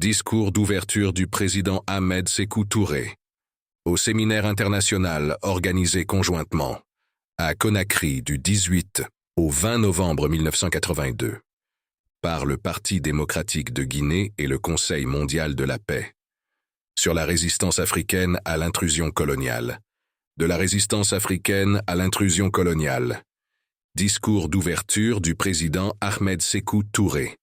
Discours d'ouverture du président Ahmed Sékou Touré au séminaire international organisé conjointement à Conakry du 18 au 20 novembre 1982 par le Parti démocratique de Guinée et le Conseil mondial de la paix sur la résistance africaine à l'intrusion coloniale. De la résistance africaine à l'intrusion coloniale. Discours d'ouverture du président Ahmed Sékou Touré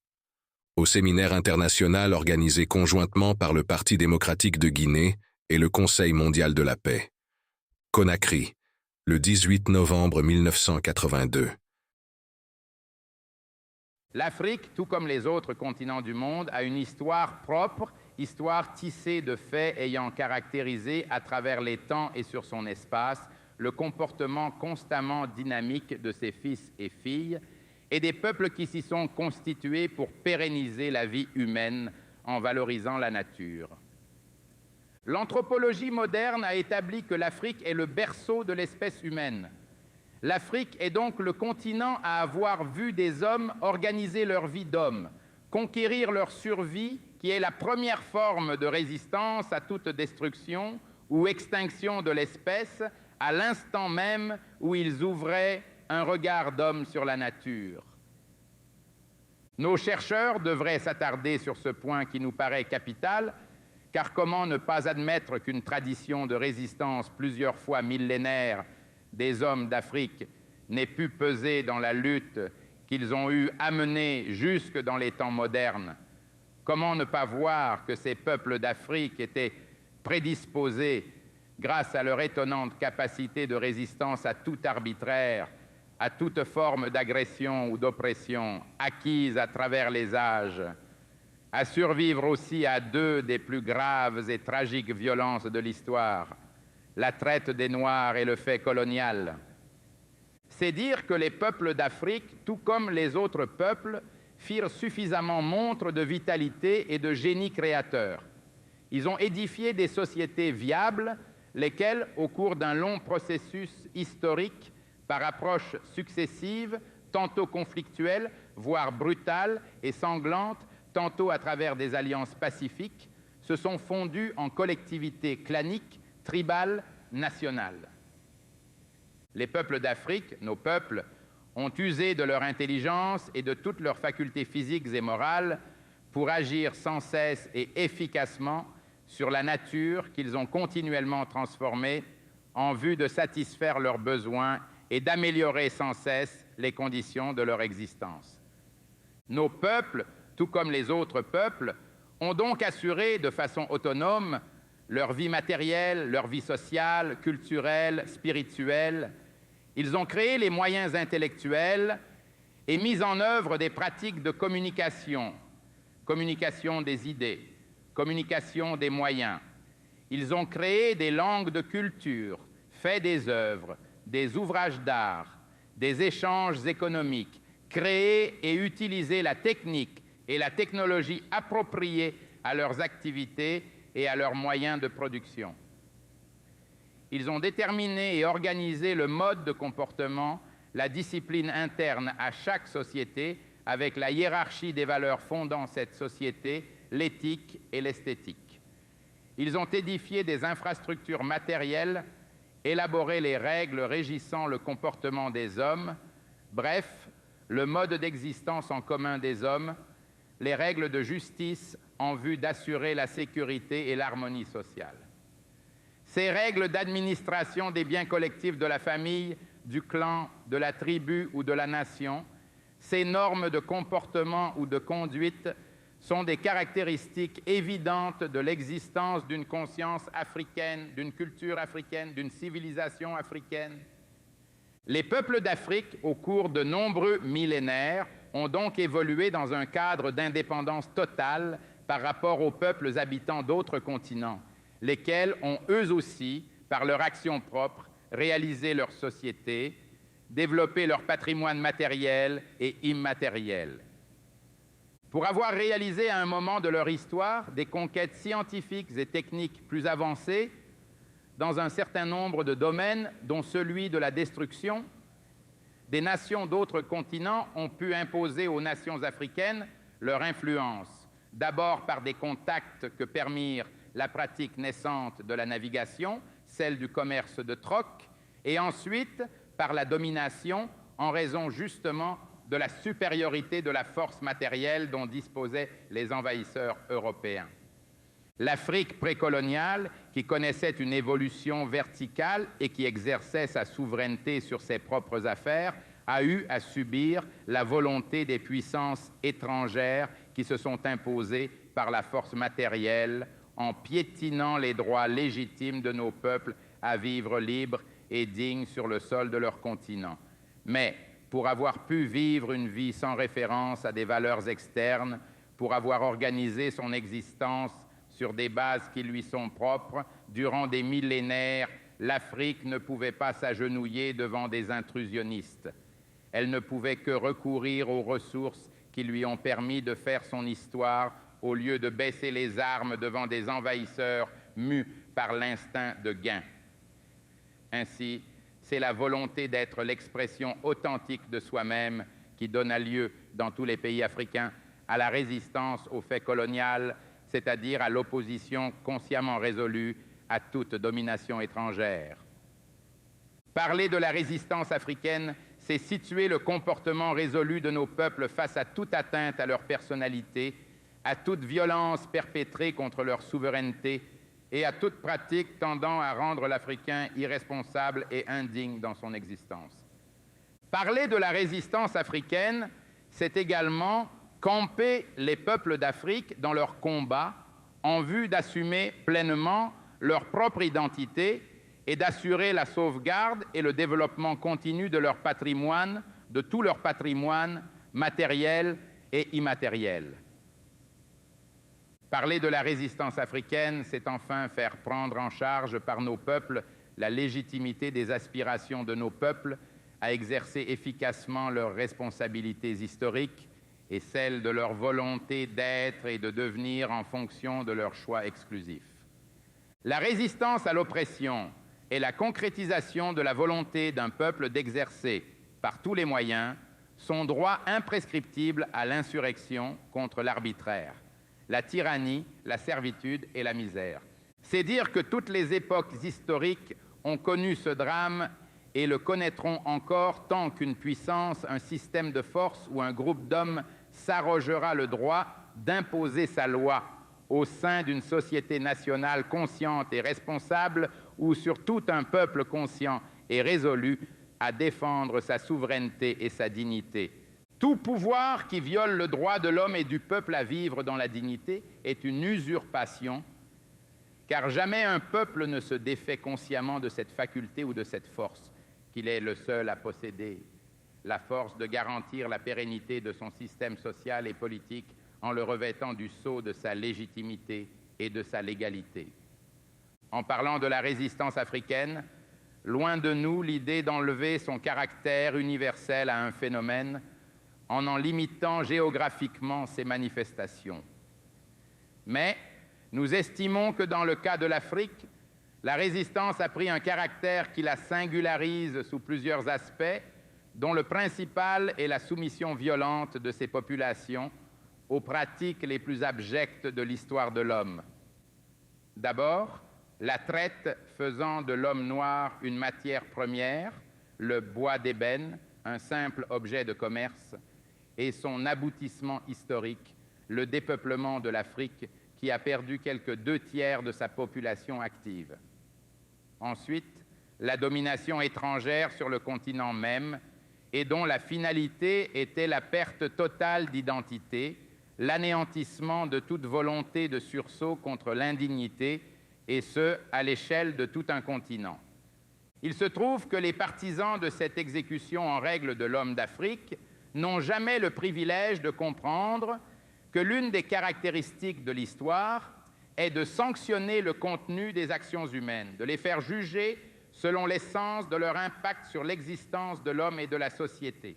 au séminaire international organisé conjointement par le Parti démocratique de Guinée et le Conseil mondial de la paix. Conakry, le 18 novembre 1982. L'Afrique, tout comme les autres continents du monde, a une histoire propre, histoire tissée de faits ayant caractérisé à travers les temps et sur son espace le comportement constamment dynamique de ses fils et filles et des peuples qui s'y sont constitués pour pérenniser la vie humaine en valorisant la nature. L'anthropologie moderne a établi que l'Afrique est le berceau de l'espèce humaine. L'Afrique est donc le continent à avoir vu des hommes organiser leur vie d'hommes, conquérir leur survie, qui est la première forme de résistance à toute destruction ou extinction de l'espèce, à l'instant même où ils ouvraient un regard d'homme sur la nature. Nos chercheurs devraient s'attarder sur ce point qui nous paraît capital, car comment ne pas admettre qu'une tradition de résistance plusieurs fois millénaire des hommes d'Afrique n'ait pu peser dans la lutte qu'ils ont eu à mener jusque dans les temps modernes? Comment ne pas voir que ces peuples d'Afrique étaient prédisposés, grâce à leur étonnante capacité de résistance à tout arbitraire, à toute forme d'agression ou d'oppression acquise à travers les âges, à survivre aussi à deux des plus graves et tragiques violences de l'histoire, la traite des Noirs et le fait colonial. C'est dire que les peuples d'Afrique, tout comme les autres peuples, firent suffisamment montre de vitalité et de génie créateur. Ils ont édifié des sociétés viables, lesquelles, au cours d'un long processus historique, par approches successives, tantôt conflictuelles, voire brutales et sanglantes, tantôt à travers des alliances pacifiques, se sont fondues en collectivités claniques, tribales, nationales. Les peuples d'Afrique, nos peuples, ont usé de leur intelligence et de toutes leurs facultés physiques et morales pour agir sans cesse et efficacement sur la nature qu'ils ont continuellement transformée en vue de satisfaire leurs besoins et d'améliorer sans cesse les conditions de leur existence. Nos peuples, tout comme les autres peuples, ont donc assuré de façon autonome leur vie matérielle, leur vie sociale, culturelle, spirituelle. Ils ont créé les moyens intellectuels et mis en œuvre des pratiques de communication, communication des idées, communication des moyens. Ils ont créé des langues de culture, fait des œuvres, des ouvrages d'art, des échanges économiques, créé et utilisé la technique et la technologie appropriées à leurs activités et à leurs moyens de production. Ils ont déterminé et organisé le mode de comportement, la discipline interne à chaque société, avec la hiérarchie des valeurs fondant cette société, l'éthique et l'esthétique. Ils ont édifié des infrastructures matérielles, élaboré les règles régissant le comportement des hommes, bref, le mode d'existence en commun des hommes, les règles de justice en vue d'assurer la sécurité et l'harmonie sociale. Ces règles d'administration des biens collectifs de la famille, du clan, de la tribu ou de la nation, ces normes de comportement ou de conduite sont des caractéristiques évidentes de l'existence d'une conscience africaine, d'une culture africaine, d'une civilisation africaine. Les peuples d'Afrique, au cours de nombreux millénaires, ont donc évolué dans un cadre d'indépendance totale par rapport aux peuples habitant d'autres continents, lesquels ont eux aussi, par leur action propre, réalisé leur société, développé leur patrimoine matériel et immatériel. Pour avoir réalisé à un moment de leur histoire des conquêtes scientifiques et techniques plus avancées dans un certain nombre de domaines, dont celui de la destruction, des nations d'autres continents ont pu imposer aux nations africaines leur influence, d'abord par des contacts que permirent la pratique naissante de la navigation, celle du commerce de troc, et ensuite par la domination en raison justement de la supériorité de la force matérielle dont disposaient les envahisseurs européens. L'Afrique précoloniale, qui connaissait une évolution verticale et qui exerçait sa souveraineté sur ses propres affaires, a eu à subir la volonté des puissances étrangères qui se sont imposées par la force matérielle en piétinant les droits légitimes de nos peuples à vivre libres et dignes sur le sol de leur continent. Mais pour avoir pu vivre une vie sans référence à des valeurs externes, pour avoir organisé son existence sur des bases qui lui sont propres, durant des millénaires, l'Afrique ne pouvait pas s'agenouiller devant des intrusionnistes. Elle ne pouvait que recourir aux ressources qui lui ont permis de faire son histoire au lieu de baisser les armes devant des envahisseurs mus par l'instinct de gain. Ainsi, c'est la volonté d'être l'expression authentique de soi-même qui donna lieu, dans tous les pays africains, à la résistance au fait colonial, c'est-à-dire à l'opposition consciemment résolue à toute domination étrangère. Parler de la résistance africaine, c'est situer le comportement résolu de nos peuples face à toute atteinte à leur personnalité, à toute violence perpétrée contre leur souveraineté et à toute pratique tendant à rendre l'Africain irresponsable et indigne dans son existence. Parler de la résistance africaine, c'est également camper les peuples d'Afrique dans leur combat en vue d'assumer pleinement leur propre identité et d'assurer la sauvegarde et le développement continu de leur patrimoine, de tout leur patrimoine matériel et immatériel. Parler de la résistance africaine, c'est enfin faire prendre en charge par nos peuples la légitimité des aspirations de nos peuples à exercer efficacement leurs responsabilités historiques et celle de leur volonté d'être et de devenir en fonction de leurs choix exclusifs. La résistance à l'oppression est la concrétisation de la volonté d'un peuple d'exercer, par tous les moyens, son droit imprescriptible à l'insurrection contre l'arbitraire, la tyrannie, la servitude et la misère. C'est dire que toutes les époques historiques ont connu ce drame et le connaîtront encore tant qu'une puissance, un système de force ou un groupe d'hommes s'arrogera le droit d'imposer sa loi au sein d'une société nationale consciente et responsable ou sur tout un peuple conscient et résolu à défendre sa souveraineté et sa dignité. Tout pouvoir qui viole le droit de l'homme et du peuple à vivre dans la dignité est une usurpation, car jamais un peuple ne se défait consciemment de cette faculté ou de cette force qu'il est le seul à posséder, la force de garantir la pérennité de son système social et politique en le revêtant du sceau de sa légitimité et de sa légalité. En parlant de la résistance africaine, loin de nous l'idée d'enlever son caractère universel à un phénomène en limitant géographiquement ses manifestations. Mais nous estimons que dans le cas de l'Afrique, la résistance a pris un caractère qui la singularise sous plusieurs aspects, dont le principal est la soumission violente de ces populations aux pratiques les plus abjectes de l'histoire de l'homme. D'abord, la traite faisant de l'homme noir une matière première, le bois d'ébène, un simple objet de commerce, et son aboutissement historique, le dépeuplement de l'Afrique, qui a perdu quelques 2/3 de sa population active. Ensuite, la domination étrangère sur le continent même, et dont la finalité était la perte totale d'identité, l'anéantissement de toute volonté de sursaut contre l'indignité, et ce, à l'échelle de tout un continent. Il se trouve que les partisans de cette exécution en règle de l'homme d'Afrique n'ont jamais le privilège de comprendre que l'une des caractéristiques de l'histoire est de sanctionner le contenu des actions humaines, de les faire juger selon l'essence de leur impact sur l'existence de l'homme et de la société.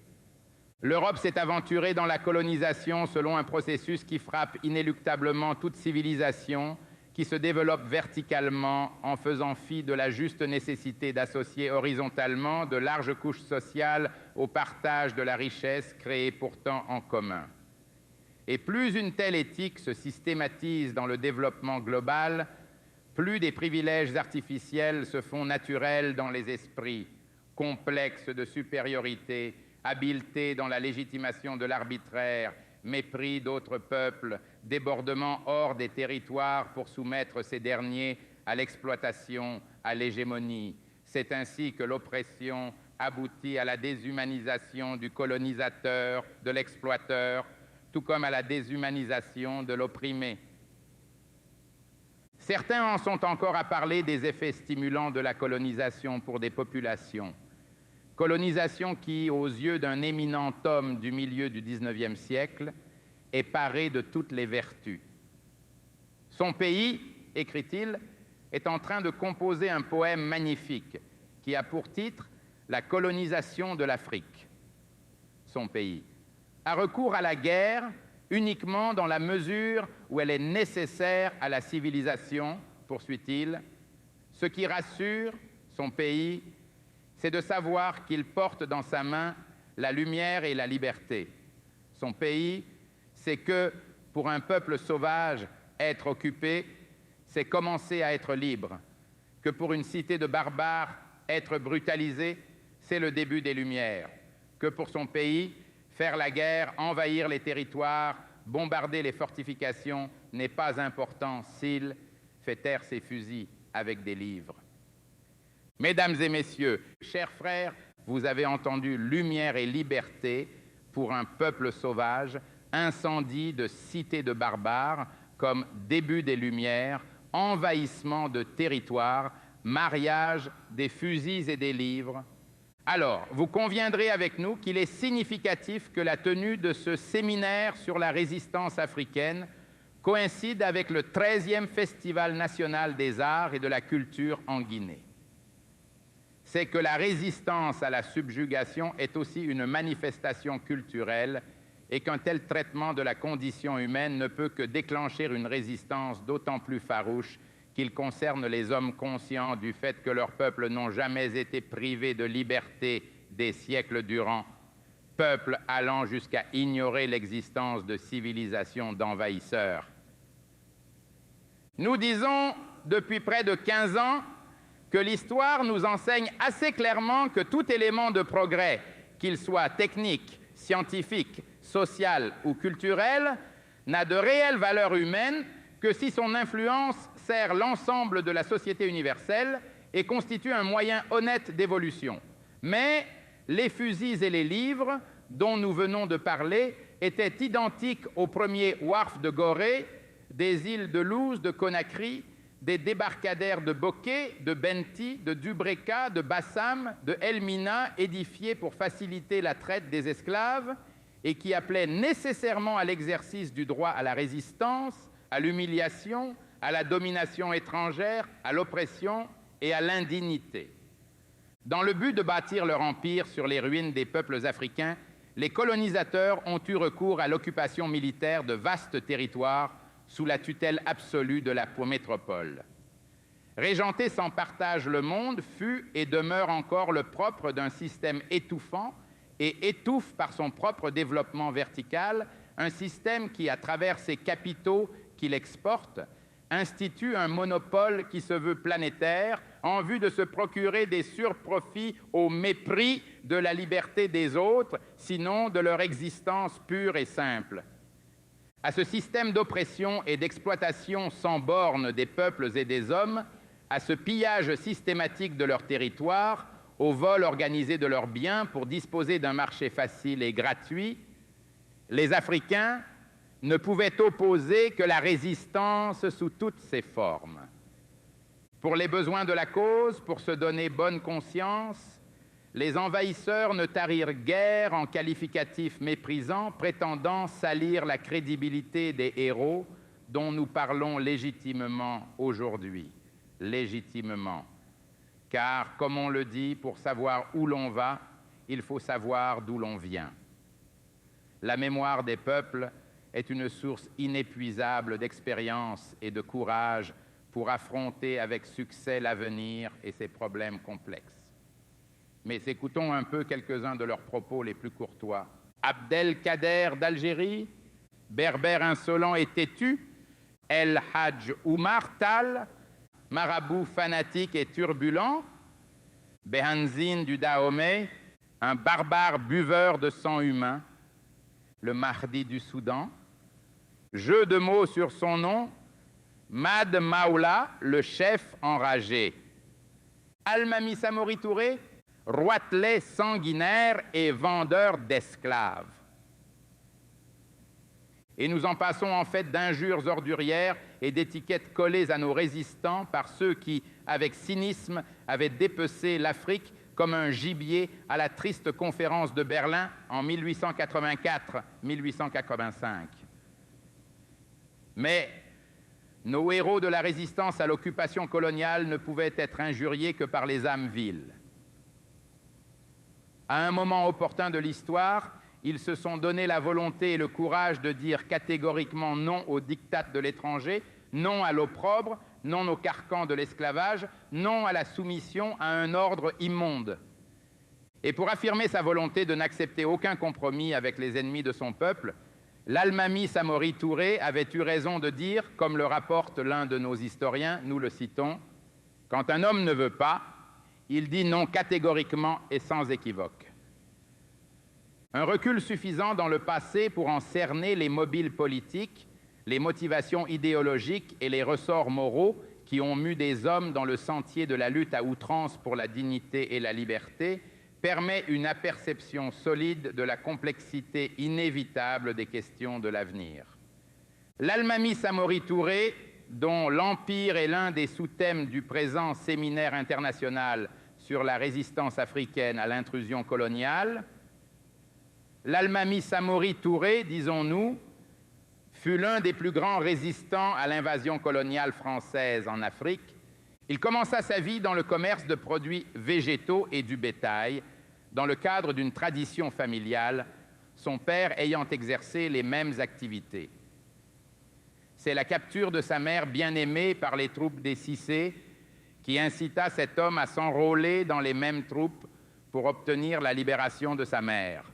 L'Europe s'est aventurée dans la colonisation selon un processus qui frappe inéluctablement toute civilisation, qui se développe verticalement en faisant fi de la juste nécessité d'associer horizontalement de larges couches sociales au partage de la richesse créée pourtant en commun. Et plus une telle éthique se systématise dans le développement global, plus des privilèges artificiels se font naturels dans les esprits, complexes de supériorité, habileté dans la légitimation de l'arbitraire, mépris d'autres peuples, débordement hors des territoires pour soumettre ces derniers à l'exploitation, à l'hégémonie. C'est ainsi que l'oppression aboutit à la déshumanisation du colonisateur, de l'exploiteur, tout comme à la déshumanisation de l'opprimé. Certains en sont encore à parler des effets stimulants de la colonisation pour des populations. Colonisation qui, aux yeux d'un éminent homme du milieu du XIXe siècle, est parée de toutes les vertus. Son pays, écrit-il, est en train de composer un poème magnifique qui a pour titre « La colonisation de l'Afrique ». Son pays a recours à la guerre uniquement dans la mesure où elle est nécessaire à la civilisation, poursuit-il. Ce qui rassure son pays, c'est de savoir qu'il porte dans sa main la lumière et la liberté. Son pays, c'est que, pour un peuple sauvage, être occupé, c'est commencer à être libre. Que pour une cité de barbares, être brutalisé, c'est le début des Lumières. Que pour son pays, faire la guerre, envahir les territoires, bombarder les fortifications n'est pas important s'il fait taire ses fusils avec des livres. Mesdames et messieurs, chers frères, vous avez entendu lumière et liberté pour un peuple sauvage, incendie de cités de barbares comme début des Lumières, envahissement de territoires, mariage des fusils et des livres. Alors, vous conviendrez avec nous qu'il est significatif que la tenue de ce séminaire sur la résistance africaine coïncide avec le 13e Festival national des arts et de la culture en Guinée. C'est que la résistance à la subjugation est aussi une manifestation culturelle et qu'un tel traitement de la condition humaine ne peut que déclencher une résistance d'autant plus farouche qu'il concerne les hommes conscients du fait que leurs peuples n'ont jamais été privés de liberté des siècles durant, peuples allant jusqu'à ignorer l'existence de civilisations d'envahisseurs. Nous disons depuis près de 15 ans que l'histoire nous enseigne assez clairement que tout élément de progrès, qu'il soit technique, scientifique, social ou culturel, n'a de réelle valeur humaine que si son influence sert l'ensemble de la société universelle et constitue un moyen honnête d'évolution. Mais les fusils et les livres dont nous venons de parler étaient identiques aux premiers wharfs de Gorée, des îles de Luz, de Conakry, des débarcadères de Bokeh, de Benti, de Dubreka, de Bassam, de Elmina, édifiés pour faciliter la traite des esclaves et qui appelaient nécessairement à l'exercice du droit à la résistance, à l'humiliation, à la domination étrangère, à l'oppression et à l'indignité. Dans le but de bâtir leur empire sur les ruines des peuples africains, les colonisateurs ont eu recours à l'occupation militaire de vastes territoires sous la tutelle absolue de la métropole. Régenter sans partage le monde fut et demeure encore le propre d'un système étouffant et étouffe par son propre développement vertical un système qui, à travers ses capitaux qu'il exporte, institue un monopole qui se veut planétaire en vue de se procurer des surprofits au mépris de la liberté des autres, sinon de leur existence pure et simple. À ce système d'oppression et d'exploitation sans bornes des peuples et des hommes, à ce pillage systématique de leur territoire, au vol organisé de leurs biens pour disposer d'un marché facile et gratuit, les Africains ne pouvaient opposer que la résistance sous toutes ses formes. Pour les besoins de la cause, pour se donner bonne conscience, les envahisseurs ne tarirent guère en qualificatifs méprisants, prétendant salir la crédibilité des héros dont nous parlons légitimement aujourd'hui. Légitimement. Car, comme on le dit, pour savoir où l'on va, il faut savoir d'où l'on vient. La mémoire des peuples est une source inépuisable d'expérience et de courage pour affronter avec succès l'avenir et ses problèmes complexes. Mais écoutons un peu quelques-uns de leurs propos les plus courtois. Abdelkader d'Algérie, berbère insolent et têtu, El Hadj Oumar Tall, marabout fanatique et turbulent, Behanzine du Dahomey, un barbare buveur de sang humain, le Mahdi du Soudan, jeu de mots sur son nom, Mad Maoula, le chef enragé, Almami Samori Touré, roitelet sanguinaire et vendeur d'esclaves. Et nous en passons en fait d'injures ordurières et d'étiquettes collées à nos résistants par ceux qui, avec cynisme, avaient dépecé l'Afrique comme un gibier à la triste conférence de Berlin en 1884-1885. Mais nos héros de la résistance à l'occupation coloniale ne pouvaient être injuriés que par les âmes viles. À un moment opportun de l'histoire, ils se sont donné la volonté et le courage de dire catégoriquement non aux diktats de l'étranger, non à l'opprobre, non au carcan de l'esclavage, non à la soumission à un ordre immonde. Et pour affirmer sa volonté de n'accepter aucun compromis avec les ennemis de son peuple, l'Almami Samori Touré avait eu raison de dire, comme le rapporte l'un de nos historiens, nous le citons, « Quand un homme ne veut pas, il dit non catégoriquement et sans équivoque. » Un recul suffisant dans le passé pour en cerner les mobiles politiques, les motivations idéologiques et les ressorts moraux qui ont mu des hommes dans le sentier de la lutte à outrance pour la dignité et la liberté, permet une aperception solide de la complexité inévitable des questions de l'avenir. L'Almami Samori Touré, dont l'Empire est l'un des sous-thèmes du présent séminaire international sur la résistance africaine à l'intrusion coloniale, l'Almami Samori Touré, disons-nous, fut l'un des plus grands résistants à l'invasion coloniale française en Afrique. Il commença sa vie dans le commerce de produits végétaux et du bétail, dans le cadre d'une tradition familiale, son père ayant exercé les mêmes activités. C'est la capture de sa mère bien-aimée par les troupes des Cissé qui incita cet homme à s'enrôler dans les mêmes troupes pour obtenir la libération de sa mère.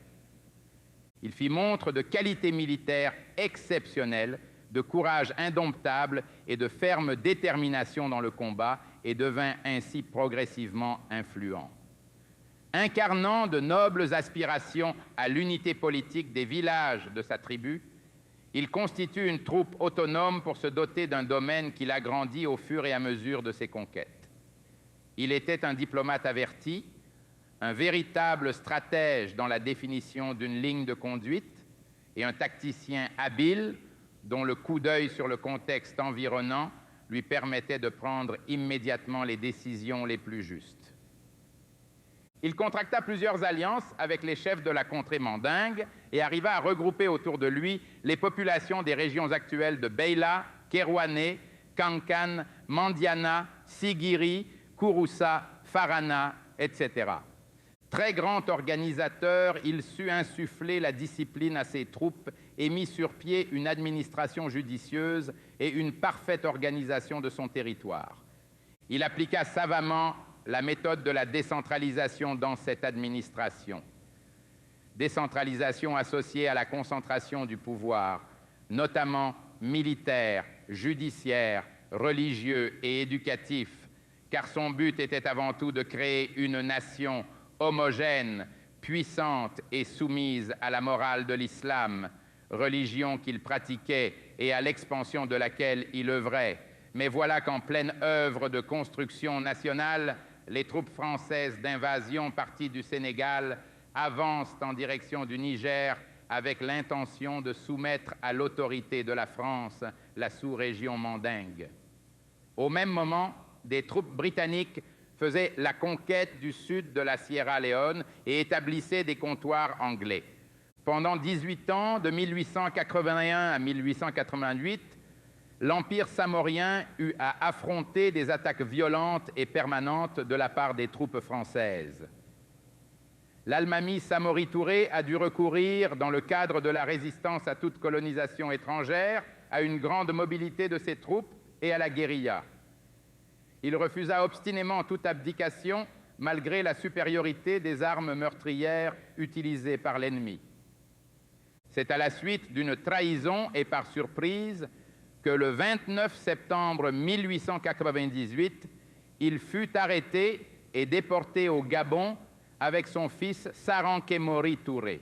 Il fit montre de qualités militaires exceptionnelles, de courage indomptable et de ferme détermination dans le combat et devint ainsi progressivement influent. Incarnant de nobles aspirations à l'unité politique des villages de sa tribu, il constitue une troupe autonome pour se doter d'un domaine qu'il agrandit au fur et à mesure de ses conquêtes. Il était un diplomate averti, un véritable stratège dans la définition d'une ligne de conduite et un tacticien habile dont le coup d'œil sur le contexte environnant lui permettait de prendre immédiatement les décisions les plus justes. Il contracta plusieurs alliances avec les chefs de la contrée mandingue et arriva à regrouper autour de lui les populations des régions actuelles de Beila, Kerouané, Kankan, Mandiana, Sigiri, Kouroussa, Farana, etc. Très grand organisateur, il sut insuffler la discipline à ses troupes et mit sur pied une administration judicieuse et une parfaite organisation de son territoire. Il appliqua savamment la méthode de la décentralisation dans cette administration. Décentralisation associée à la concentration du pouvoir, notamment militaire, judiciaire, religieux et éducatif, car son but était avant tout de créer une nation homogène, puissante et soumise à la morale de l'islam, religion qu'il pratiquait et à l'expansion de laquelle il œuvrait. Mais voilà qu'en pleine œuvre de construction nationale, les troupes françaises d'invasion parties du Sénégal avancent en direction du Niger avec l'intention de soumettre à l'autorité de la France la sous-région mandingue. Au même moment, des troupes britanniques faisaient la conquête du sud de la Sierra Leone et établissaient des comptoirs anglais. Pendant 18 ans, de 1881 à 1888, l'Empire samorien eut à affronter des attaques violentes et permanentes de la part des troupes françaises. L'Almami Samori Touré a dû recourir, dans le cadre de la résistance à toute colonisation étrangère, à une grande mobilité de ses troupes et à la guérilla. Il refusa obstinément toute abdication malgré la supériorité des armes meurtrières utilisées par l'ennemi. C'est à la suite d'une trahison et par surprise que le 29 septembre 1898, il fut arrêté et déporté au Gabon avec son fils Saranké Mori Touré.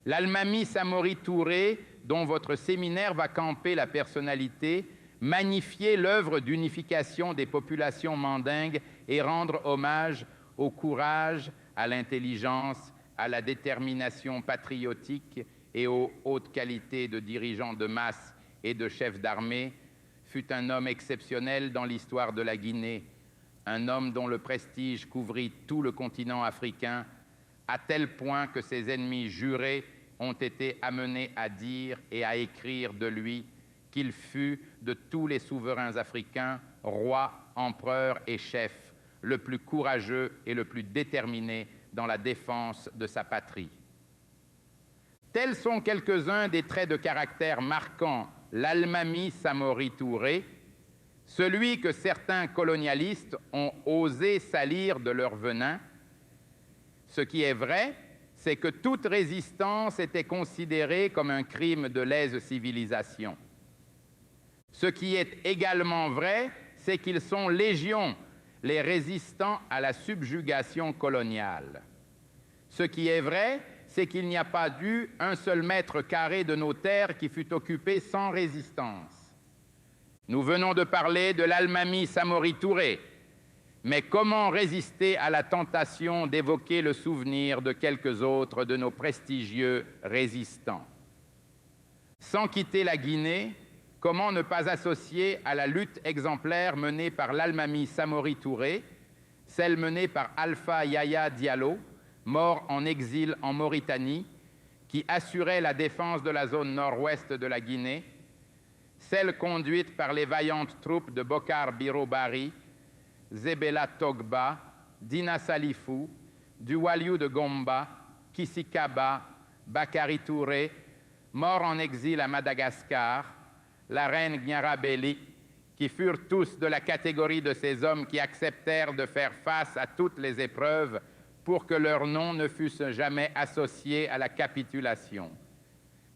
L'Almami Samori Touré, dont votre séminaire va camper la personnalité, magnifier l'œuvre d'unification des populations mandingues et rendre hommage au courage, à l'intelligence, à la détermination patriotique et aux hautes qualités de dirigeants de masse et de chefs d'armée, fut un homme exceptionnel dans l'histoire de la Guinée, un homme dont le prestige couvrit tout le continent africain, à tel point que ses ennemis jurés ont été amenés à dire et à écrire de lui qu'il fut de tous les souverains africains, rois, empereurs et chefs, le plus courageux et le plus déterminé dans la défense de sa patrie. Tels sont quelques-uns des traits de caractère marquant l'Almami Samori Touré, celui que certains colonialistes ont osé salir de leur venin. Ce qui est vrai, c'est que toute résistance était considérée comme un crime de lèse-civilisation. Ce qui est également vrai, c'est qu'ils sont légion, les résistants à la subjugation coloniale. Ce qui est vrai, c'est qu'il n'y a pas eu un seul mètre carré de nos terres qui fut occupé sans résistance. Nous venons de parler de l'Almami Samori Touré, mais comment résister à la tentation d'évoquer le souvenir de quelques autres de nos prestigieux résistants? Sans quitter la Guinée, comment ne pas associer à la lutte exemplaire menée par l'Almami Samori Touré, celle menée par Alpha Yaya Diallo, mort en exil en Mauritanie, qui assurait la défense de la zone nord-ouest de la Guinée, celle conduite par les vaillantes troupes de Bokar Biro Bari, Zebela Togba, Dina Salifou, du Waliou de Gomba, Kisikaba, Bakari Touré, morts en exil à Madagascar, la reine Gnyarabeli, qui furent tous de la catégorie de ces hommes qui acceptèrent de faire face à toutes les épreuves pour que leurs noms ne fussent jamais associés à la capitulation.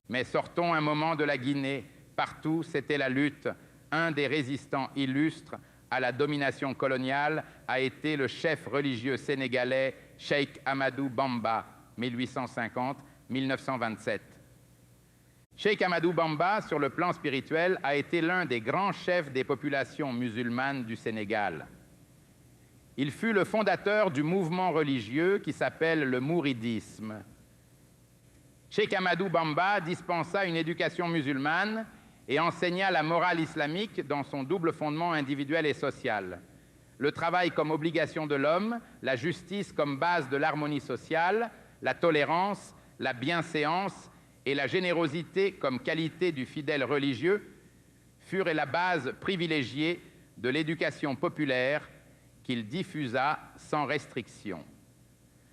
Mais sortons un moment de la Guinée. Partout, c'était la lutte. Un des résistants illustres à la domination coloniale a été le chef religieux sénégalais Cheikh Amadou Bamba, 1850-1927. Cheikh Amadou Bamba, sur le plan spirituel, a été l'un des grands chefs des populations musulmanes du Sénégal. Il fut le fondateur du mouvement religieux qui s'appelle le mouridisme. Cheikh Amadou Bamba dispensa une éducation musulmane et enseigna la morale islamique dans son double fondement individuel et social. Le travail comme obligation de l'homme, la justice comme base de l'harmonie sociale, la tolérance, la bienséance et la générosité comme qualité du fidèle religieux furent la base privilégiée de l'éducation populaire qu'il diffusa sans restriction.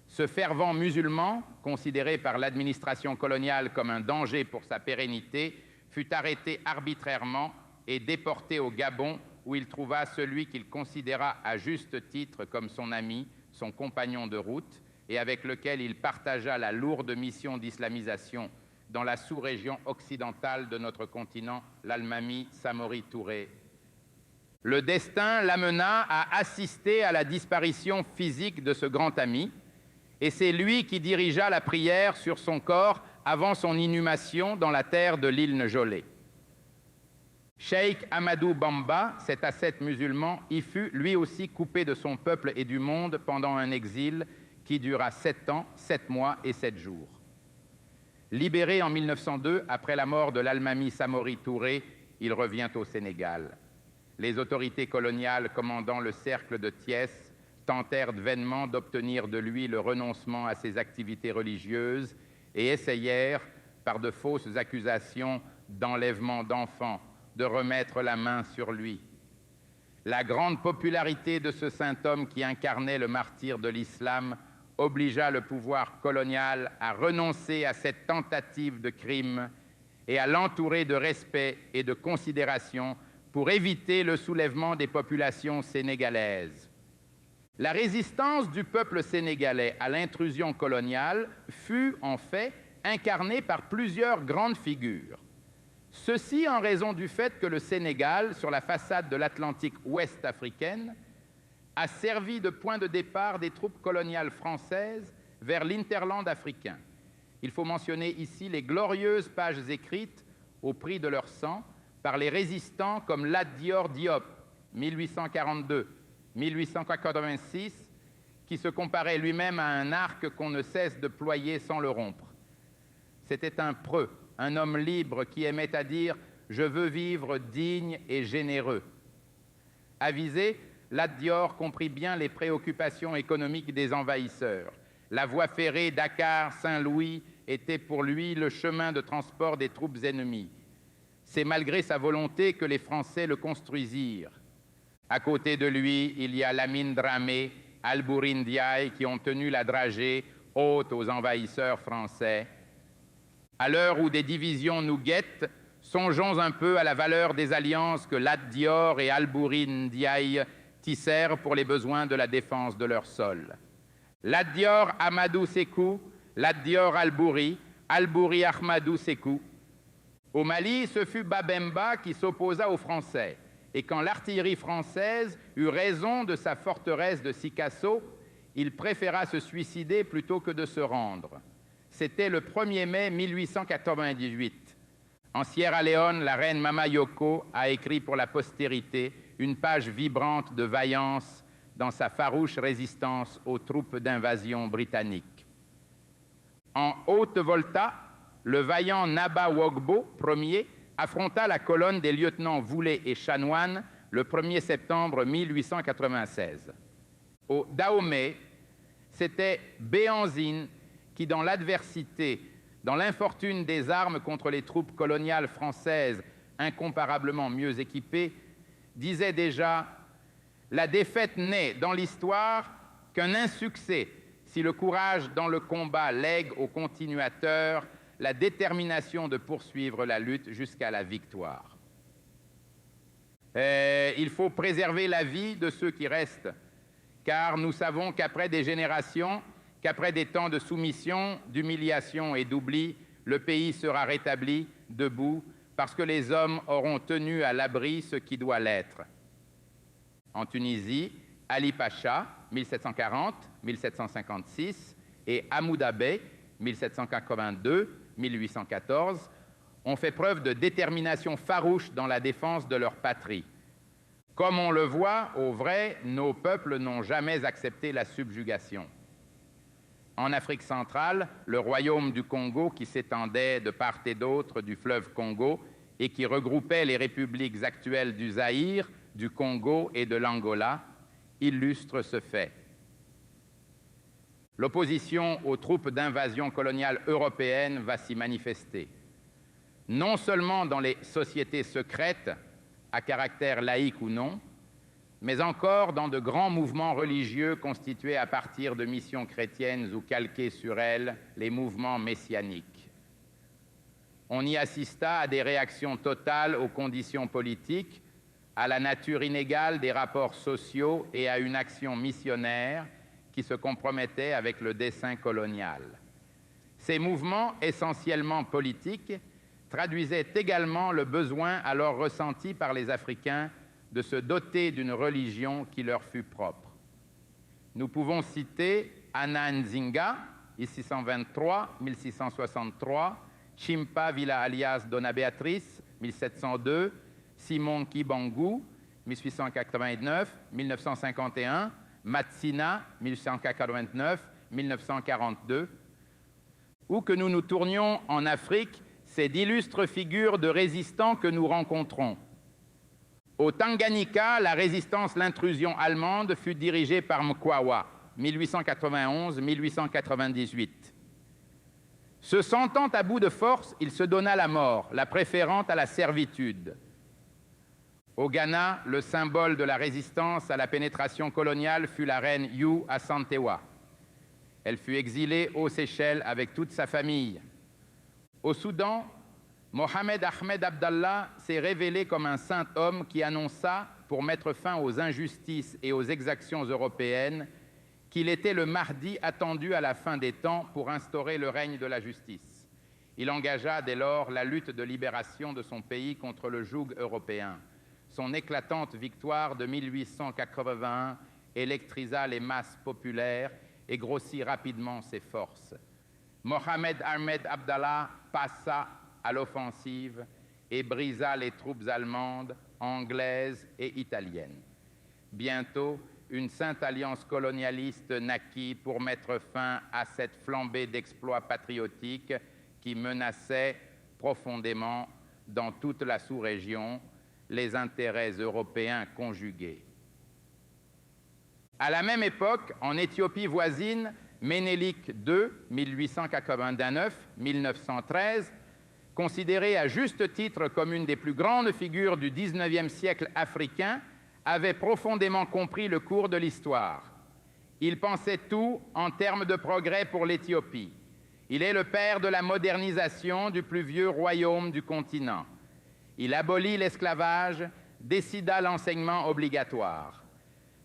Ce fervent musulman, considéré par l'administration coloniale comme un danger pour sa pérennité, fut arrêté arbitrairement et déporté au Gabon, où il trouva celui qu'il considéra à juste titre comme son ami, son compagnon de route, et avec lequel il partagea la lourde mission d'islamisation dans la sous-région occidentale de notre continent, l'Almami Samori Touré. Le destin l'amena à assister à la disparition physique de ce grand ami, et c'est lui qui dirigea la prière sur son corps avant son inhumation dans la terre de l'île Njolé. Cheikh Amadou Bamba, cet ascète musulman, y fut lui aussi coupé de son peuple et du monde pendant un exil qui dura 7 ans, 7 mois et 7 jours. Libéré en 1902, après la mort de l'Almami Samori Touré, il revient au Sénégal. Les autorités coloniales commandant le cercle de Thiès tentèrent vainement d'obtenir de lui le renoncement à ses activités religieuses et essayèrent, par de fausses accusations d'enlèvement d'enfants, de remettre la main sur lui. La grande popularité de ce saint homme qui incarnait le martyre de l'islam obligea le pouvoir colonial à renoncer à cette tentative de crime et à l'entourer de respect et de considération pour éviter le soulèvement des populations sénégalaises. La résistance du peuple sénégalais à l'intrusion coloniale fut en fait incarné par plusieurs grandes figures. Ceci en raison du fait que le Sénégal, sur la façade de l'Atlantique ouest africaine, a servi de point de départ des troupes coloniales françaises vers l'interland africain. Il faut mentionner ici les glorieuses pages écrites au prix de leur sang par les résistants comme Lat Dior Diop, 1842-1886, qui se comparait lui-même à un arc qu'on ne cesse de ployer sans le rompre. C'était un preux, un homme libre qui aimait à dire « Je veux vivre digne et généreux ». Avisé, Lat Dior comprit bien les préoccupations économiques des envahisseurs. La voie ferrée Dakar-Saint-Louis était pour lui le chemin de transport des troupes ennemies. C'est malgré sa volonté que les Français le construisirent. À côté de lui, il y a Lamine Dramé, Alboury Ndiaye qui ont tenu la dragée haute aux envahisseurs français. À l'heure où des divisions nous guettent, songeons un peu à la valeur des alliances que Lat Dior et Alboury Ndiaye tissèrent pour les besoins de la défense de leur sol. Lat Dior Ahmadou Sékou, Lat Dior Alboury, Alboury Ahmadou Sékou. Au Mali, ce fut Babemba qui s'opposa aux Français. Et quand l'artillerie française eut raison de sa forteresse de Sikasso, il préféra se suicider plutôt que de se rendre. C'était le 1er mai 1898. En Sierra Leone, la reine Mama Yoko a écrit pour la postérité une page vibrante de vaillance dans sa farouche résistance aux troupes d'invasion britanniques. En Haute-Volta, le vaillant Naba Wogbo, Ier, affronta la colonne des lieutenants Voulet et Chanoine le 1er septembre 1896. Au Dahomey, c'était Béhanzine qui, dans l'adversité, dans l'infortune des armes contre les troupes coloniales françaises incomparablement mieux équipées, disait déjà « La défaite n'est dans l'histoire qu'un insuccès si le courage dans le combat lègue au continuateur la détermination de poursuivre la lutte jusqu'à la victoire. » Il faut préserver la vie de ceux qui restent, car nous savons qu'après des générations, qu'après des temps de soumission, d'humiliation et d'oubli, le pays sera rétabli, debout, parce que les hommes auront tenu à l'abri ce qui doit l'être. En Tunisie, Ali Pacha, 1740-1756, et Hamouda Bey, 1782-1814, ont fait preuve de détermination farouche dans la défense de leur patrie. Comme on le voit, au vrai, nos peuples n'ont jamais accepté la subjugation. En Afrique centrale, le royaume du Congo, qui s'étendait de part et d'autre du fleuve Congo et qui regroupait les républiques actuelles du Zaïre, du Congo et de l'Angola, illustre ce fait. L'opposition aux troupes d'invasion coloniale européennes va s'y manifester, non seulement dans les sociétés secrètes, à caractère laïque ou non, mais encore dans de grands mouvements religieux constitués à partir de missions chrétiennes ou calqués sur elles, les mouvements messianiques. On y assista à des réactions totales aux conditions politiques, à la nature inégale des rapports sociaux et à une action missionnaire qui se compromettait avec le dessein colonial. Ces mouvements, essentiellement politiques, traduisaient également le besoin alors ressenti par les Africains de se doter d'une religion qui leur fût propre. Nous pouvons citer Anna Nzinga, 1623-1663, Chimpa Villa alias Dona Beatrice, 1702, Simon Kibangu, 1889-1951, Matsina, 1889-1942, où que nous nous tournions en Afrique, c'est d'illustres figures de résistants que nous rencontrons. Au Tanganyika, la résistance l'intrusion allemande fut dirigée par Mkwawa, 1891-1898. Se sentant à bout de force, il se donna la mort, la préférant à la servitude. Au Ghana, le symbole de la résistance à la pénétration coloniale fut la reine Yu Asantewa. Elle fut exilée aux Seychelles avec toute sa famille. Au Soudan, Mohamed Ahmed Abdallah s'est révélé comme un saint homme qui annonça, pour mettre fin aux injustices et aux exactions européennes, qu'il était le Mahdi attendu à la fin des temps pour instaurer le règne de la justice. Il engagea dès lors la lutte de libération de son pays contre le joug européen. Son éclatante victoire de 1881 électrisa les masses populaires et grossit rapidement ses forces. Mohamed Ahmed Abdallah passa à l'offensive et brisa les troupes allemandes, anglaises et italiennes. Bientôt, une sainte alliance colonialiste naquit pour mettre fin à cette flambée d'exploits patriotiques qui menaçait profondément dans toute la sous-région les intérêts européens conjugués. À la même époque, en Éthiopie voisine, Ménélik II, 1889-1913, considéré à juste titre comme une des plus grandes figures du XIXe siècle africain, avait profondément compris le cours de l'histoire. Il pensait tout en termes de progrès pour l'Éthiopie. Il est le père de la modernisation du plus vieux royaume du continent. Il abolit l'esclavage, décida l'enseignement obligatoire.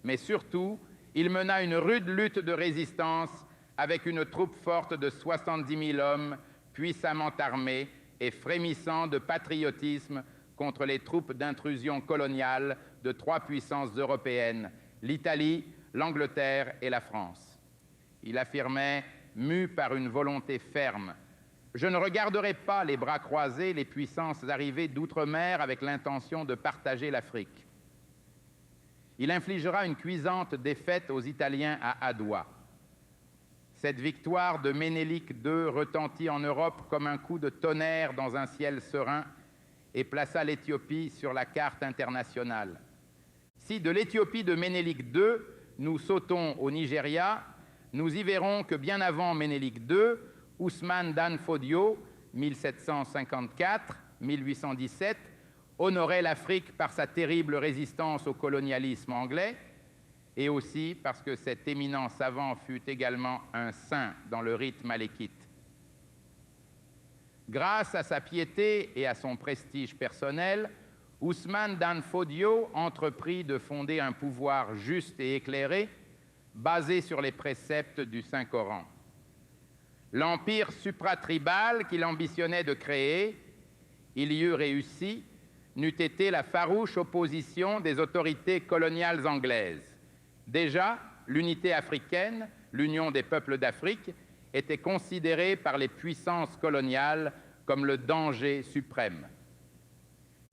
Mais surtout, il mena une rude lutte de résistance avec une troupe forte de 70 000 hommes, puissamment armés et frémissant de patriotisme contre les troupes d'intrusion coloniale de 3 puissances européennes, l'Italie, l'Angleterre et la France. Il affirmait, mu par une volonté ferme, « Je ne regarderai pas les bras croisés les puissances arrivées d'outre-mer avec l'intention de partager l'Afrique. » Il infligera une cuisante défaite aux Italiens à Adoua. Cette victoire de Ménélik II retentit en Europe comme un coup de tonnerre dans un ciel serein et plaça l'Éthiopie sur la carte internationale. Si de l'Éthiopie de Ménélik II, nous sautons au Nigeria, nous y verrons que bien avant Ménélik II, Ousmane Dan Fodio, 1754-1817, honorait l'Afrique par sa terrible résistance au colonialisme anglais, et aussi parce que cet éminent savant fut également un saint dans le rite malékite. Grâce à sa piété et à son prestige personnel, Ousmane Dan Fodio entreprit de fonder un pouvoir juste et éclairé, basé sur les préceptes du Saint-Coran. L'empire supratribal qu'il ambitionnait de créer, il y eût réussi, n'eût été la farouche opposition des autorités coloniales anglaises. Déjà, l'unité africaine, l'union des peuples d'Afrique, était considérée par les puissances coloniales comme le danger suprême.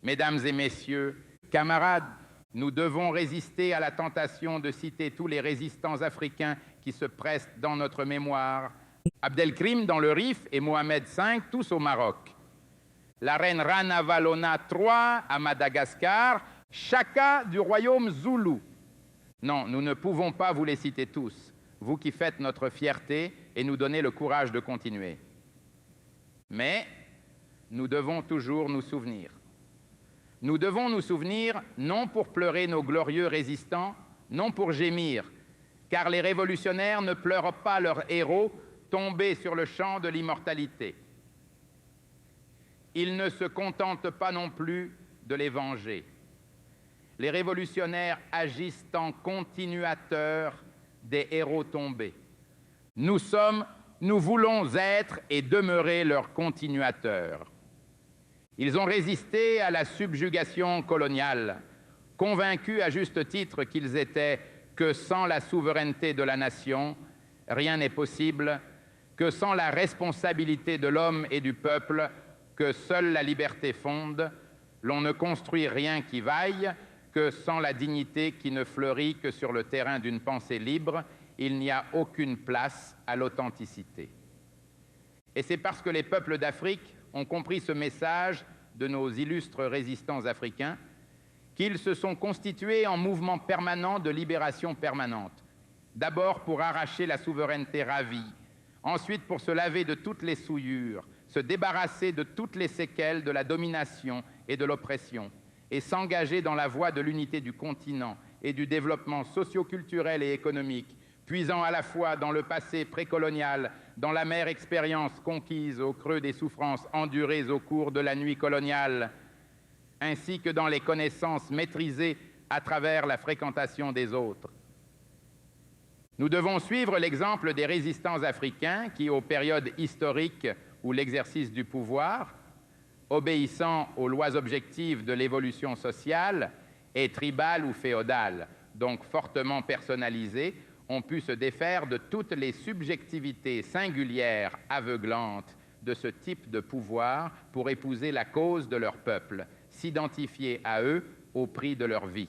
Mesdames et messieurs, camarades, nous devons résister à la tentation de citer tous les résistants africains qui se pressent dans notre mémoire. Abdelkrim dans le Rif et Mohamed V, tous au Maroc. La reine Rana Valona III à Madagascar, Chaka du royaume Zoulou. Non, nous ne pouvons pas vous les citer tous, vous qui faites notre fierté et nous donnez le courage de continuer. Mais nous devons toujours nous souvenir. Nous devons nous souvenir non pour pleurer nos glorieux résistants, non pour gémir, car les révolutionnaires ne pleurent pas leurs héros tombés sur le champ de l'immortalité. Ils ne se contentent pas non plus de les venger. Les révolutionnaires agissent en continuateurs des héros tombés. Nous voulons être et demeurer leurs continuateurs. Ils ont résisté à la subjugation coloniale, convaincus à juste titre qu'ils étaient que sans la souveraineté de la nation, rien n'est possible, que sans la responsabilité de l'homme et du peuple, que seule la liberté fonde, l'on ne construit rien qui vaille, que sans la dignité qui ne fleurit que sur le terrain d'une pensée libre, il n'y a aucune place à l'authenticité. Et c'est parce que les peuples d'Afrique ont compris ce message de nos illustres résistants africains qu'ils se sont constitués en mouvement permanent de libération permanente. D'abord pour arracher la souveraineté ravie, ensuite pour se laver de toutes les souillures, se débarrasser de toutes les séquelles de la domination et de l'oppression, et s'engager dans la voie de l'unité du continent et du développement socio-culturel et économique, puisant à la fois dans le passé précolonial, dans l'amère expérience conquise au creux des souffrances endurées au cours de la nuit coloniale, ainsi que dans les connaissances maîtrisées à travers la fréquentation des autres. Nous devons suivre l'exemple des résistants africains qui, aux périodes historiques où l'exercice du pouvoir, obéissant aux lois objectives de l'évolution sociale, est tribal ou féodal, donc fortement personnalisé, ont pu se défaire de toutes les subjectivités singulières, aveuglantes de ce type de pouvoir pour épouser la cause de leur peuple, s'identifier à eux au prix de leur vie.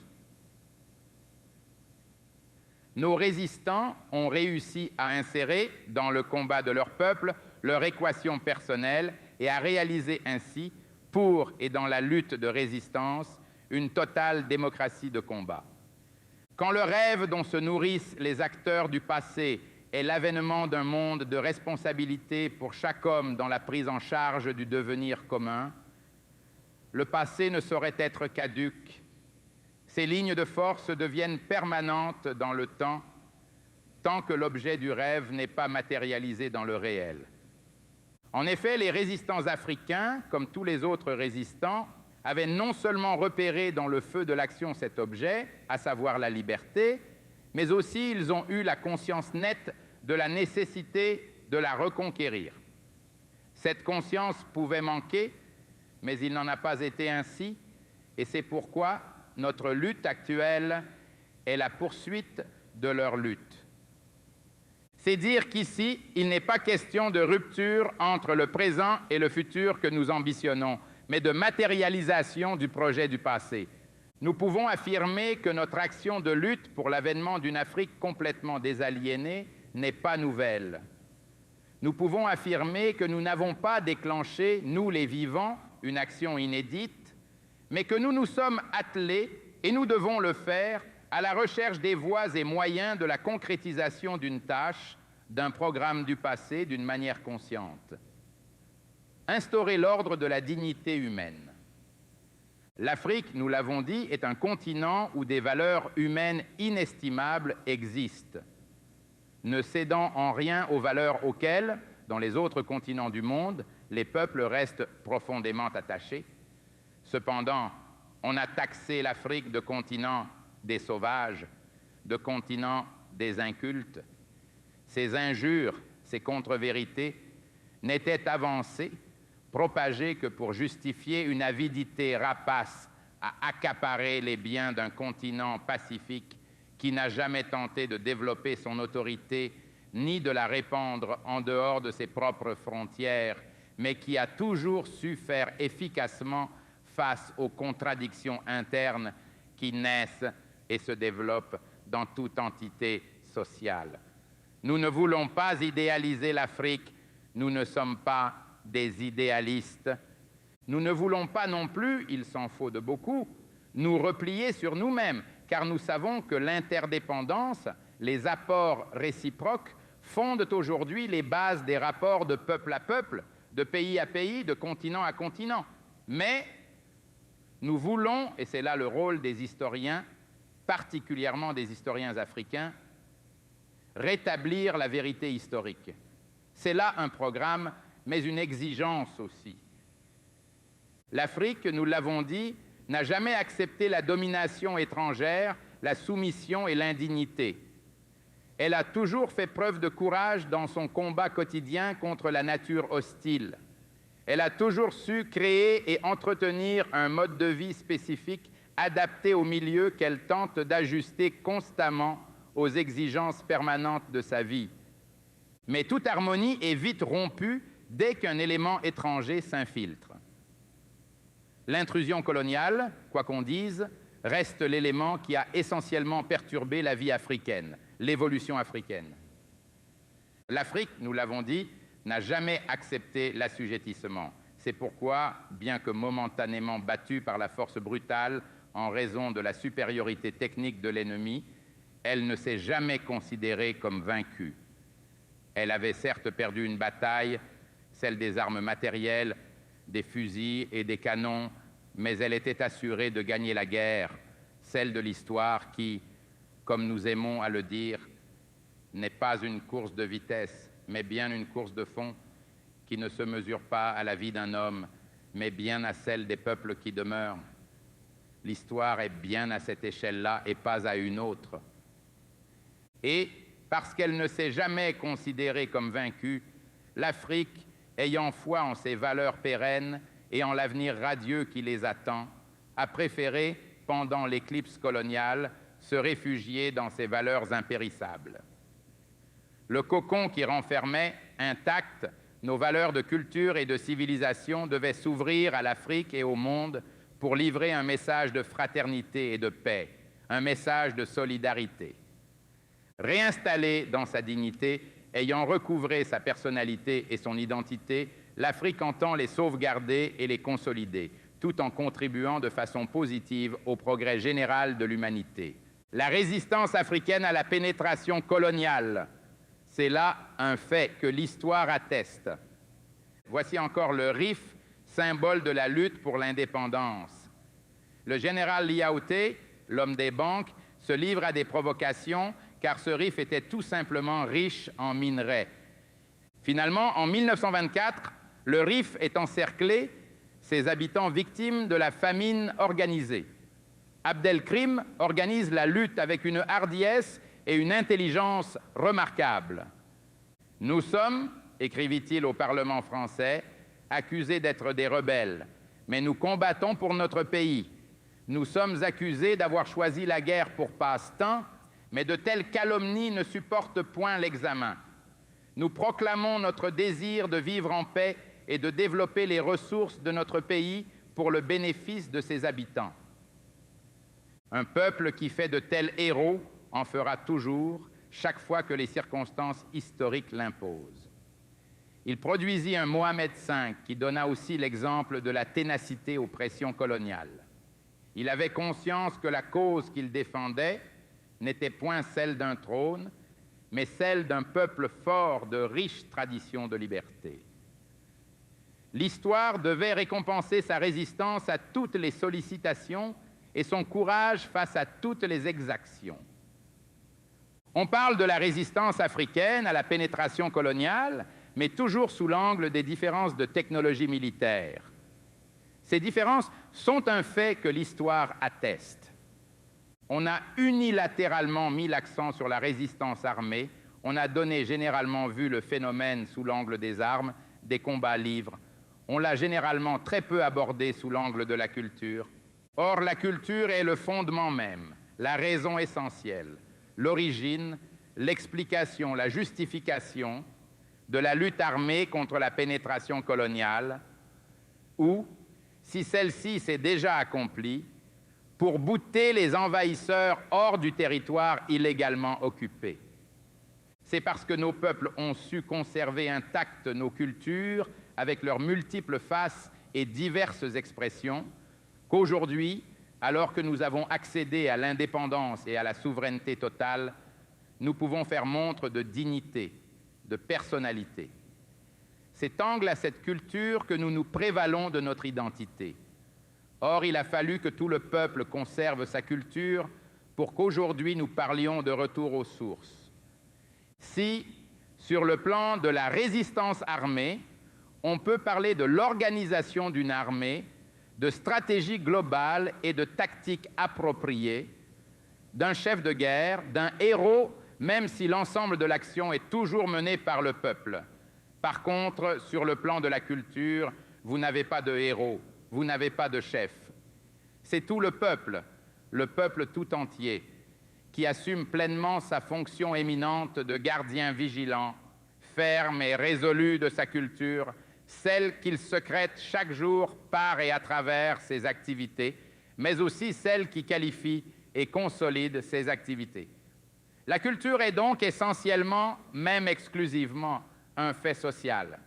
Nos résistants ont réussi à insérer dans le combat de leur peuple leur équation personnelle et à réaliser ainsi, pour et dans la lutte de résistance, une totale démocratie de combat. Quand le rêve dont se nourrissent les acteurs du passé est l'avènement d'un monde de responsabilité pour chaque homme dans la prise en charge du devenir commun, le passé ne saurait être caduc. Ces lignes de force deviennent permanentes dans le temps, tant que l'objet du rêve n'est pas matérialisé dans le réel. En effet, les résistants africains, comme tous les autres résistants, avaient non seulement repéré dans le feu de l'action cet objet, à savoir la liberté, mais aussi ils ont eu la conscience nette de la nécessité de la reconquérir. Cette conscience pouvait manquer, mais il n'en a pas été ainsi, et c'est pourquoi notre lutte actuelle est la poursuite de leur lutte. C'est dire qu'ici, il n'est pas question de rupture entre le présent et le futur que nous ambitionnons, mais de matérialisation du projet du passé. Nous pouvons affirmer que notre action de lutte pour l'avènement d'une Afrique complètement désaliénée n'est pas nouvelle. Nous pouvons affirmer que nous n'avons pas déclenché, nous les vivants, une action inédite, mais que nous nous sommes attelés, et nous devons le faire, à la recherche des voies et moyens de la concrétisation d'une tâche, d'un programme du passé, d'une manière consciente. Instaurer l'ordre de la dignité humaine. L'Afrique, nous l'avons dit, est un continent où des valeurs humaines inestimables existent, ne cédant en rien aux valeurs auxquelles, dans les autres continents du monde, les peuples restent profondément attachés. Cependant, on a taxé l'Afrique de continent des sauvages, de continent des incultes. Ces injures, ces contre-vérités n'étaient avancées, propagées que pour justifier une avidité rapace à accaparer les biens d'un continent pacifique qui n'a jamais tenté de développer son autorité ni de la répandre en dehors de ses propres frontières, mais qui a toujours su faire efficacement face aux contradictions internes qui naissent et se développent dans toute entité sociale. Nous ne voulons pas idéaliser l'Afrique, nous ne sommes pas des idéalistes. Nous ne voulons pas non plus, il s'en faut de beaucoup, nous replier sur nous-mêmes, car nous savons que l'interdépendance, les apports réciproques, fondent aujourd'hui les bases des rapports de peuple à peuple, de pays à pays, de continent à continent. Mais nous voulons, et c'est là le rôle des historiens, particulièrement des historiens africains, rétablir la vérité historique. C'est là un programme, mais une exigence aussi. L'Afrique, nous l'avons dit, n'a jamais accepté la domination étrangère, la soumission et l'indignité. Elle a toujours fait preuve de courage dans son combat quotidien contre la nature hostile. Elle a toujours su créer et entretenir un mode de vie spécifique adapté au milieu qu'elle tente d'ajuster constamment aux exigences permanentes de sa vie. Mais toute harmonie est vite rompue dès qu'un élément étranger s'infiltre. L'intrusion coloniale, quoi qu'on dise, reste l'élément qui a essentiellement perturbé la vie africaine, l'évolution africaine. L'Afrique, nous l'avons dit, n'a jamais accepté l'assujettissement. C'est pourquoi, bien que momentanément battue par la force brutale en raison de la supériorité technique de l'ennemi, elle ne s'est jamais considérée comme vaincue. Elle avait certes perdu une bataille, celle des armes matérielles, des fusils et des canons, mais elle était assurée de gagner la guerre, celle de l'histoire qui, comme nous aimons à le dire, n'est pas une course de vitesse, mais bien une course de fond qui ne se mesure pas à la vie d'un homme, mais bien à celle des peuples qui demeurent. L'histoire est bien à cette échelle-là et pas à une autre. Et parce qu'elle ne s'est jamais considérée comme vaincue, l'Afrique, ayant foi en ses valeurs pérennes et en l'avenir radieux qui les attend, a préféré, pendant l'éclipse coloniale, se réfugier dans ses valeurs impérissables. Le cocon qui renfermait, intact, nos valeurs de culture et de civilisation devait s'ouvrir à l'Afrique et au monde pour livrer un message de fraternité et de paix, un message de solidarité. Réinstallée dans sa dignité, ayant recouvré sa personnalité et son identité, l'Afrique entend les sauvegarder et les consolider, tout en contribuant de façon positive au progrès général de l'humanité. La résistance africaine à la pénétration coloniale, c'est là un fait que l'histoire atteste. Voici encore le RIF, symbole de la lutte pour l'indépendance. Le général Liaouté, l'homme des banques, se livre à des provocations car ce RIF était tout simplement riche en minerais. Finalement, en 1924, le RIF est encerclé, ses habitants victimes de la famine organisée. Abdelkrim organise la lutte avec une hardiesse et une intelligence remarquables. Nous sommes, écrivit-il au Parlement français, accusés d'être des rebelles, mais nous combattons pour notre pays. Nous sommes accusés d'avoir choisi la guerre pour passe-temps, mais de telles calomnies ne supportent point l'examen. Nous proclamons notre désir de vivre en paix et de développer les ressources de notre pays pour le bénéfice de ses habitants. Un peuple qui fait de tels héros en fera toujours, chaque fois que les circonstances historiques l'imposent. Il produisit un Mohamed V qui donna aussi l'exemple de la ténacité aux pressions coloniales. Il avait conscience que la cause qu'il défendait n'était point celle d'un trône, mais celle d'un peuple fort de riches traditions de liberté. L'histoire devait récompenser sa résistance à toutes les sollicitations et son courage face à toutes les exactions. On parle de la résistance africaine à la pénétration coloniale, mais toujours sous l'angle des différences de technologie militaire. Ces différences sont un fait que l'histoire atteste. On a unilatéralement mis l'accent sur la résistance armée, on a donné généralement vu le phénomène sous l'angle des armes, des combats livres. On l'a généralement très peu abordé sous l'angle de la culture. Or, la culture est le fondement même, la raison essentielle, l'origine, l'explication, la justification de la lutte armée contre la pénétration coloniale, ou, si celle-ci s'est déjà accomplie, pour bouter les envahisseurs hors du territoire illégalement occupé. C'est parce que nos peuples ont su conserver intactes nos cultures avec leurs multiples faces et diverses expressions qu'aujourd'hui, alors que nous avons accédé à l'indépendance et à la souveraineté totale, nous pouvons faire montre de dignité, de personnalité. C'est angle à cette culture que nous nous prévalons de notre identité. Or, il a fallu que tout le peuple conserve sa culture pour qu'aujourd'hui nous parlions de retour aux sources. Si, sur le plan de la résistance armée, on peut parler de l'organisation d'une armée, de stratégie globale et de tactique appropriée, d'un chef de guerre, d'un héros, même si l'ensemble de l'action est toujours menée par le peuple. Par contre, sur le plan de la culture, vous n'avez pas de héros, vous n'avez pas de chef. C'est tout le peuple tout entier, qui assume pleinement sa fonction éminente de gardien vigilant, ferme et résolu de sa culture, celle qu'il secrète chaque jour par et à travers ses activités, mais aussi celle qui qualifie et consolide ses activités. La culture est donc essentiellement, même exclusivement, un fait social.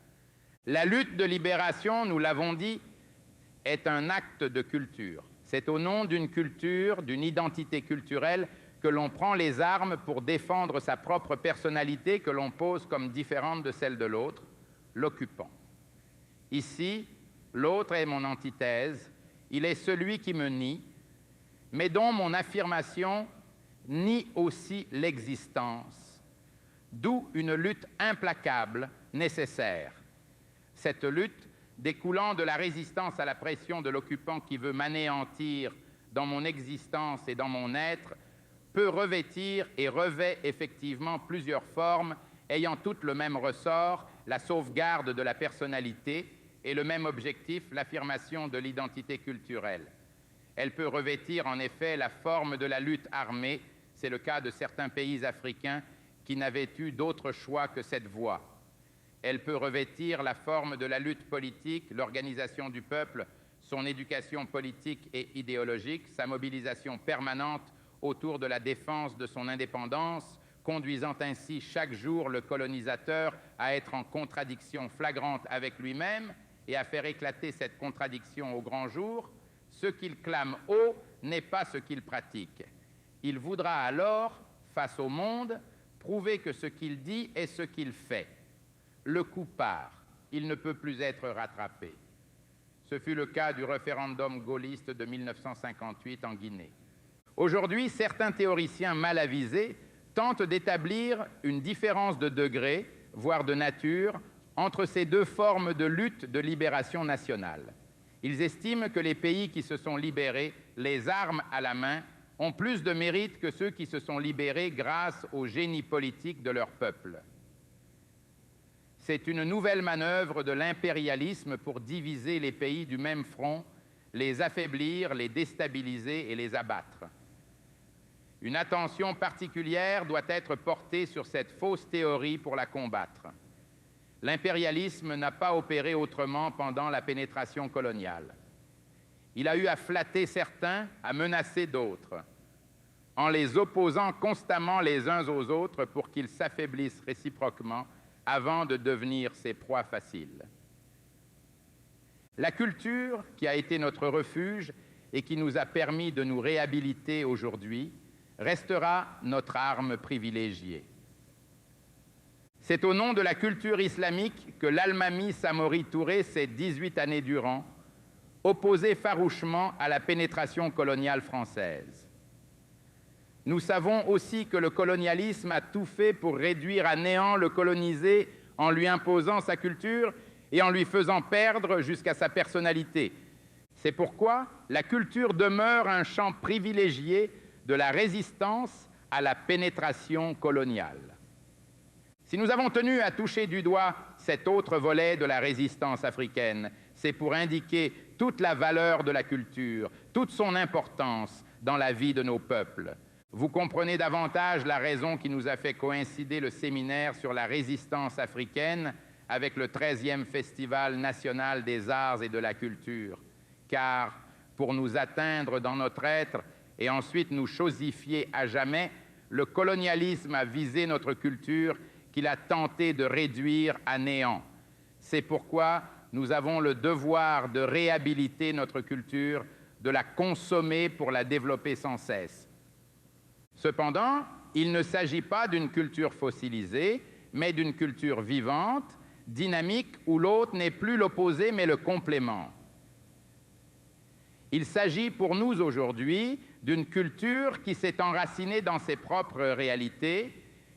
La lutte de libération, nous l'avons dit, est un acte de culture. C'est au nom d'une culture, d'une identité culturelle, que l'on prend les armes pour défendre sa propre personnalité que l'on pose comme différente de celle de l'autre, l'occupant. Ici, l'autre est mon antithèse, il est celui qui me nie, mais dont mon affirmation nie aussi l'existence, d'où une lutte implacable, nécessaire. Cette lutte, découlant de la résistance à la pression de l'occupant qui veut m'anéantir dans mon existence et dans mon être, peut revêtir et revêt effectivement plusieurs formes ayant toutes le même ressort, la sauvegarde de la personnalité et le même objectif, l'affirmation de l'identité culturelle. Elle peut revêtir en effet la forme de la lutte armée, c'est le cas de certains pays africains qui n'avaient eu d'autre choix que cette voie. Elle peut revêtir la forme de la lutte politique, l'organisation du peuple, son éducation politique et idéologique, sa mobilisation permanente autour de la défense de son indépendance, conduisant ainsi chaque jour le colonisateur à être en contradiction flagrante avec lui-même et à faire éclater cette contradiction au grand jour. Ce qu'il clame haut n'est pas ce qu'il pratique. Il voudra alors, face au monde, prouver que ce qu'il dit est ce qu'il fait. Le coup part, il ne peut plus être rattrapé. Ce fut le cas du référendum gaulliste de 1958 en Guinée. Aujourd'hui, certains théoriciens mal avisés tentent d'établir une différence de degré, voire de nature, entre ces deux formes de lutte de libération nationale. Ils estiment que les pays qui se sont libérés, les armes à la main, ont plus de mérite que ceux qui se sont libérés grâce au génie politique de leur peuple. C'est une nouvelle manœuvre de l'impérialisme pour diviser les pays du même front, les affaiblir, les déstabiliser et les abattre. Une attention particulière doit être portée sur cette fausse théorie pour la combattre. L'impérialisme n'a pas opéré autrement pendant la pénétration coloniale. Il a eu à flatter certains, à menacer d'autres, en les opposant constamment les uns aux autres pour qu'ils s'affaiblissent réciproquement avant de devenir ses proies faciles. La culture, qui a été notre refuge et qui nous a permis de nous réhabiliter aujourd'hui, restera notre arme privilégiée. C'est au nom de la culture islamique que l'Almami Samori Touré s'est 18 années durant opposé farouchement à la pénétration coloniale française. Nous savons aussi que le colonialisme a tout fait pour réduire à néant le colonisé en lui imposant sa culture et en lui faisant perdre jusqu'à sa personnalité. C'est pourquoi la culture demeure un champ privilégié de la résistance à la pénétration coloniale. Si nous avons tenu à toucher du doigt cet autre volet de la résistance africaine, c'est pour indiquer toute la valeur de la culture, toute son importance dans la vie de nos peuples. Vous comprenez davantage la raison qui nous a fait coïncider le séminaire sur la résistance africaine avec le 13e Festival national des arts et de la culture. Car pour nous atteindre dans notre être et ensuite nous chosifier à jamais, le colonialisme a visé notre culture qu'il a tenté de réduire à néant. C'est pourquoi nous avons le devoir de réhabiliter notre culture, de la consommer pour la développer sans cesse. Cependant, il ne s'agit pas d'une culture fossilisée, mais d'une culture vivante, dynamique, où l'autre n'est plus l'opposé, mais le complément. Il s'agit pour nous aujourd'hui d'une culture qui s'est enracinée dans ses propres réalités,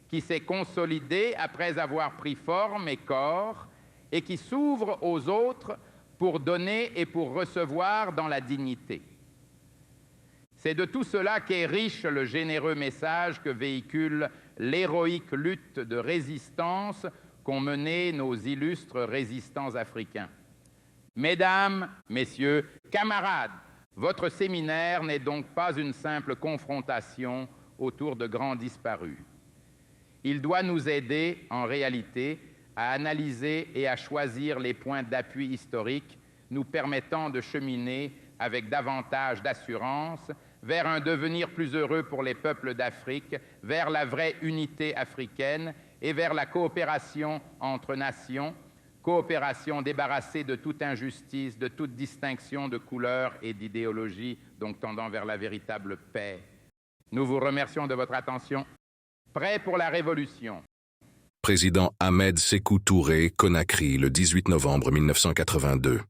qui s'est consolidée après avoir pris forme et corps, et qui s'ouvre aux autres pour donner et pour recevoir dans la dignité. C'est de tout cela qu'est riche le généreux message que véhicule l'héroïque lutte de résistance qu'ont menée nos illustres résistants africains. Mesdames, Messieurs, camarades, votre séminaire n'est donc pas une simple confrontation autour de grands disparus. Il doit nous aider, en réalité, à analyser et à choisir les points d'appui historiques nous permettant de cheminer avec davantage d'assurance vers un devenir plus heureux pour les peuples d'Afrique, vers la vraie unité africaine et vers la coopération entre nations, coopération débarrassée de toute injustice, de toute distinction de couleur et d'idéologie, donc tendant vers la véritable paix. Nous vous remercions de votre attention. Prêt pour la révolution. Président Ahmed Sékou Touré, Conakry, le 18 novembre 1982.